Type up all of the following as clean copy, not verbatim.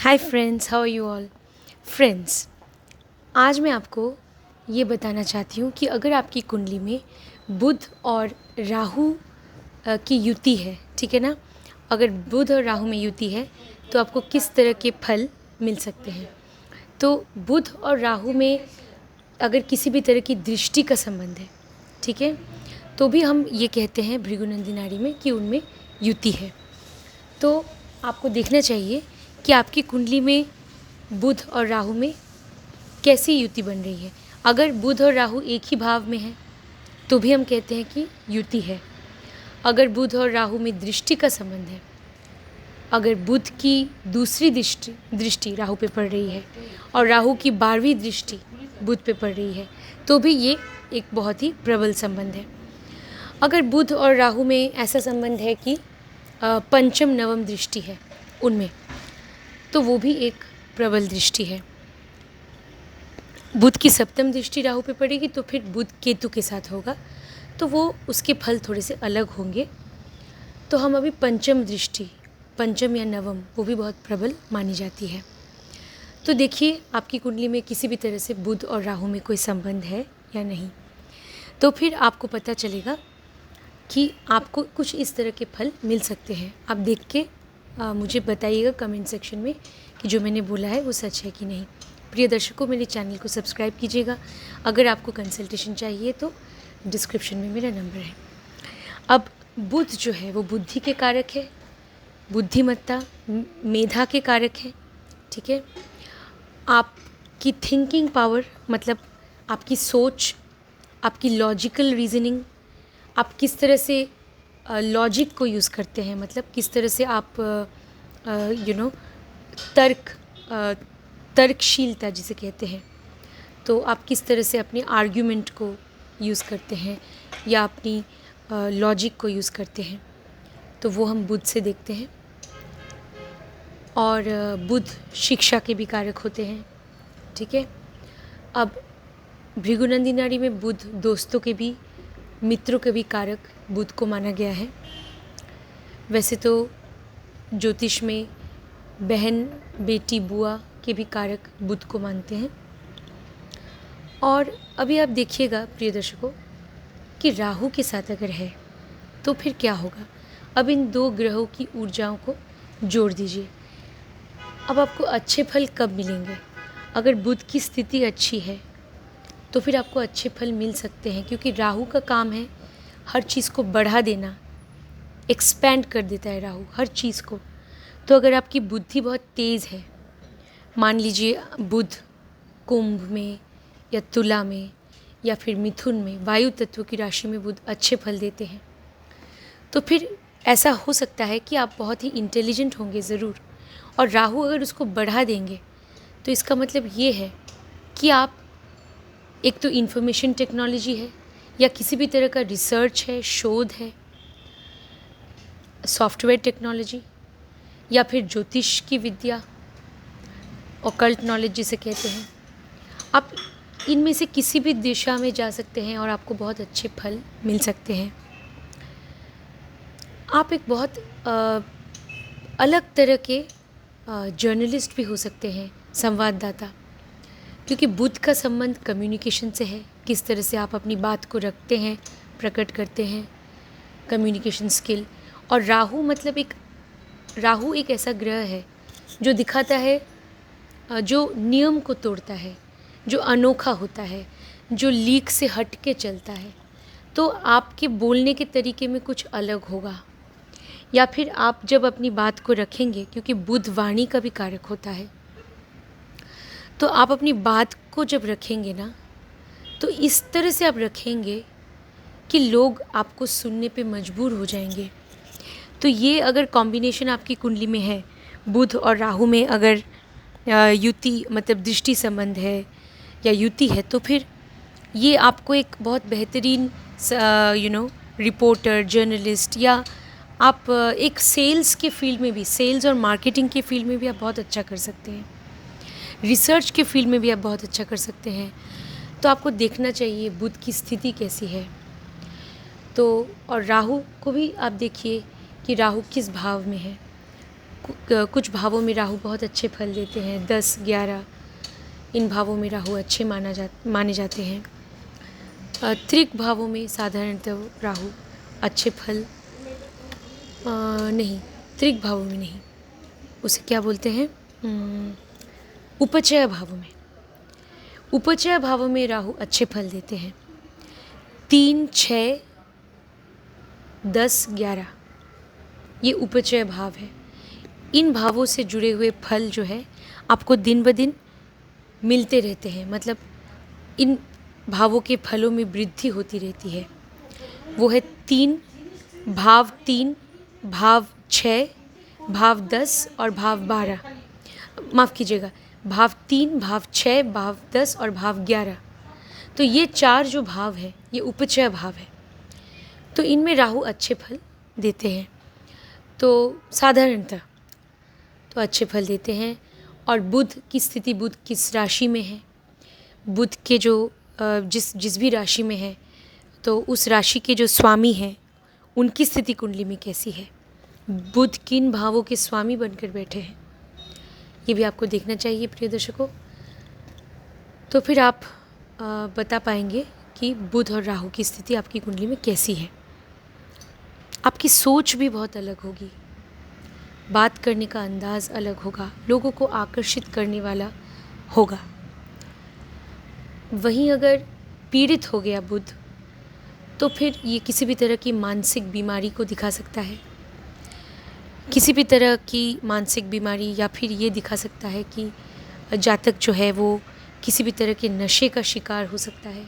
Hi friends, how are you all. Friends, आज मैं आपको ये बताना चाहती हूँ कि अगर आपकी कुंडली में बुध और राहु की युति है, ठीक है ना। अगर बुध और राहु में युति है तो आपको किस तरह के फल मिल सकते हैं। तो बुध और राहु में अगर किसी भी तरह की दृष्टि का संबंध है, ठीक है, तो भी हम ये कहते हैं भृगुनंदी नाड़ी में कि उनमें युति है। तो आपको देखना चाहिए कि आपकी कुंडली में बुध और राहु में कैसी युति बन रही है। अगर बुध और राहु एक ही भाव में है तो भी हम कहते हैं कि युति है। अगर बुध और राहु में दृष्टि का संबंध है, अगर बुध की दूसरी दृष्टि राहु पे पड़ रही है और राहु की 12वीं दृष्टि बुध पे पड़ रही है, तो भी ये एक बहुत ही प्रबल संबंध है। अगर बुध और राहु में ऐसा संबंध है कि पंचम नवम दृष्टि है उनमें, तो वो भी एक प्रबल दृष्टि है। बुध की सप्तम दृष्टि राहु पे पड़ेगी तो फिर बुध केतु के साथ होगा, तो वो उसके फल थोड़े से अलग होंगे। तो हम अभी पंचम दृष्टि, पंचम या नवम, वो भी बहुत प्रबल मानी जाती है। तो देखिए आपकी कुंडली में किसी भी तरह से बुध और राहु में कोई संबंध है या नहीं, तो फिर आपको पता चलेगा कि आपको कुछ इस तरह के फल मिल सकते हैं। आप देख के मुझे बताइएगा कमेंट सेक्शन में कि जो मैंने बोला है वो सच है कि नहीं। प्रिय दर्शकों, मेरे चैनल को सब्सक्राइब कीजिएगा। अगर आपको कंसल्टेशन चाहिए तो डिस्क्रिप्शन में मेरा नंबर है। अब बुध जो है वो बुद्धि के कारक है, बुद्धिमत्ता, मेधा के कारक है, ठीक है। आपकी थिंकिंग पावर, मतलब आपकी सोच, आपकी लॉजिकल रीजनिंग, आप किस तरह से लॉजिक को यूज़ करते हैं, मतलब किस तरह से आप तर्कशीलता जिसे कहते हैं, तो आप किस तरह से अपने आर्ग्यूमेंट को यूज़ करते हैं या अपनी लॉजिक को यूज़ करते हैं, तो वो हम बुध से देखते हैं। और बुध शिक्षा के भी कारक होते हैं, ठीक है। अब भृगुनंदी नाड़ी में बुध दोस्तों के भी, मित्रों के भी कारक बुध को माना गया है। वैसे तो ज्योतिष में बहन, बेटी, बुआ के भी कारक बुध को मानते हैं। और अभी आप देखिएगा प्रिय दर्शकों कि राहु के साथ अगर है तो फिर क्या होगा। अब इन दो ग्रहों की ऊर्जाओं को जोड़ दीजिए। अब आपको अच्छे फल कब मिलेंगे? अगर बुध की स्थिति अच्छी है तो फिर आपको अच्छे फल मिल सकते हैं, क्योंकि राहु का काम है हर चीज़ को बढ़ा देना, एक्सपैंड कर देता है राहु हर चीज़ को। तो अगर आपकी बुद्धि बहुत तेज़ है, मान लीजिए बुध कुंभ में या तुला में या फिर मिथुन में, वायु तत्व की राशि में बुध अच्छे फल देते हैं, तो फिर ऐसा हो सकता है कि आप बहुत ही इंटेलिजेंट होंगे ज़रूर। और राहु अगर उसको बढ़ा देंगे तो इसका मतलब ये है कि आप, एक तो इन्फॉर्मेशन टेक्नोलॉजी है या किसी भी तरह का रिसर्च है, शोध है, सॉफ्टवेयर टेक्नोलॉजी या फिर ज्योतिष की विद्या, ऑकल्ट नॉलेज जिसे कहते हैं, आप इनमें से किसी भी दिशा में जा सकते हैं और आपको बहुत अच्छे फल मिल सकते हैं। आप एक बहुत अलग तरह के जर्नलिस्ट भी हो सकते हैं, संवाददाता, क्योंकि बुध का संबंध कम्युनिकेशन से है। किस तरह से आप अपनी बात को रखते हैं, प्रकट करते हैं, कम्युनिकेशन स्किल। और राहु मतलब राहु एक ऐसा ग्रह है जो दिखाता है, जो नियम को तोड़ता है, जो अनोखा होता है, जो लीक से हट के चलता है। तो आपके बोलने के तरीके में कुछ अलग होगा, या फिर आप जब अपनी बात को रखेंगे, क्योंकि बुध वाणी का भी कारक होता है, तो आप अपनी बात को जब रखेंगे ना, तो इस तरह से आप रखेंगे कि लोग आपको सुनने पे मजबूर हो जाएंगे। तो ये अगर कॉम्बिनेशन आपकी कुंडली में है, बुध और राहु में अगर युति मतलब दृष्टि संबंध है या युति है, तो फिर ये आपको एक बहुत बेहतरीन रिपोर्टर, जर्नलिस्ट, या आप एक सेल्स के फील्ड में भी, सेल्स और मार्केटिंग के फील्ड में भी आप बहुत अच्छा कर सकते हैं, रिसर्च के फील्ड में भी आप बहुत अच्छा कर सकते हैं। तो आपको देखना चाहिए बुध की स्थिति कैसी है। तो और राहु को भी आप देखिए कि राहु किस भाव में है। कुछ भावों में राहु बहुत अच्छे फल देते हैं, 10, 11 इन भावों में राहु अच्छे माने जाते हैं। त्रिक भावों में साधारणतः राहु अच्छे फल नहीं, त्रिक भावों में नहीं, उसे क्या बोलते हैं, उपचय भावों में, उपचय भावों में राहु अच्छे फल देते हैं। 3, 6, 10, 11 ये उपचय भाव है। इन भावों से जुड़े हुए फल जो है आपको दिन ब दिन मिलते रहते हैं, मतलब इन भावों के फलों में वृद्धि होती रहती है। वो है 3, भाव 3, भाव 6, भाव 10 और भाव 12, माफ़ कीजिएगा, भाव 3, भाव 6, भाव 10 और भाव 11। तो ये 4 जो भाव है ये उपचय भाव है। तो इनमें राहु अच्छे फल देते हैं, तो साधारणतः तो अच्छे फल देते हैं। और बुध की स्थिति, बुध किस राशि में है, बुध के जो जिस भी राशि में है, तो उस राशि के जो स्वामी हैं उनकी स्थिति कुंडली में कैसी है, बुध किन भावों के स्वामी बनकर बैठे हैं, ये भी आपको देखना चाहिए प्रिय दर्शकों। तो फिर आप बता पाएंगे कि बुध और राहु की स्थिति आपकी कुंडली में कैसी है। आपकी सोच भी बहुत अलग होगी, बात करने का अंदाज़ अलग होगा, लोगों को आकर्षित करने वाला होगा। वहीं अगर पीड़ित हो गया बुध, तो फिर ये किसी भी तरह की मानसिक बीमारी को दिखा सकता है, किसी भी तरह की मानसिक बीमारी, या फिर ये दिखा सकता है कि जातक जो है वो किसी भी तरह के नशे का शिकार हो सकता है,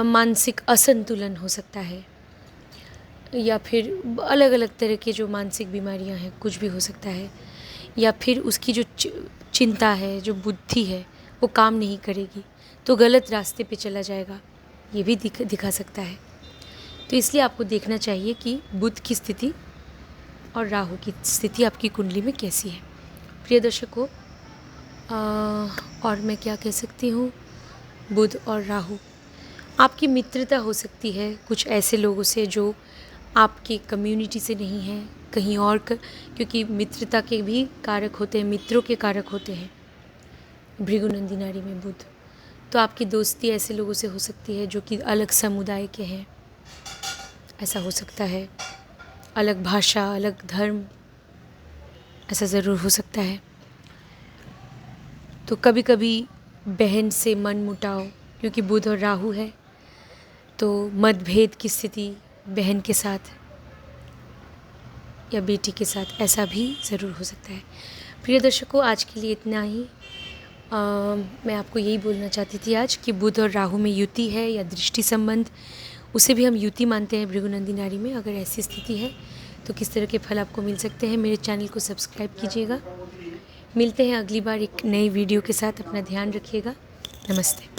मानसिक असंतुलन हो सकता है, या फिर अलग अलग तरह के जो मानसिक बीमारियां हैं कुछ भी हो सकता है, या फिर उसकी जो चिंता है, जो बुद्धि है वो काम नहीं करेगी, तो गलत रास्ते पे चला जाएगा, ये भी दिखा सकता है। तो इसलिए आपको देखना चाहिए कि बुध की स्थिति और राहु की स्थिति आपकी कुंडली में कैसी है। प्रिय दर्शकों, और मैं क्या कह सकती हूँ, बुध और राहु, आपकी मित्रता हो सकती है कुछ ऐसे लोगों से जो आपकी कम्युनिटी से नहीं है, कहीं और क्योंकि मित्रता के भी कारक होते हैं, मित्रों के कारक होते हैं भृगुनंदी नाड़ी में बुध। तो आपकी दोस्ती ऐसे लोगों से हो सकती है जो कि अलग समुदाय के हैं, ऐसा हो सकता है, अलग भाषा, अलग धर्म, ऐसा ज़रूर हो सकता है। तो कभी कभी बहन से मन मुटाव, क्योंकि बुध और राहु है, तो मतभेद की स्थिति बहन के साथ या बेटी के साथ, ऐसा भी ज़रूर हो सकता है। प्रिय दर्शकों, आज के लिए इतना ही। मैं आपको यही बोलना चाहती थी आज कि बुध और राहु में युति है या दृष्टि संबंध, उसे भी हम युति मानते हैं भृगुनंदी नाड़ी में। अगर ऐसी स्थिति है तो किस तरह के फल आपको मिल सकते हैं। मेरे चैनल को सब्सक्राइब कीजिएगा। मिलते हैं अगली बार एक नई वीडियो के साथ। अपना ध्यान रखिएगा। नमस्ते।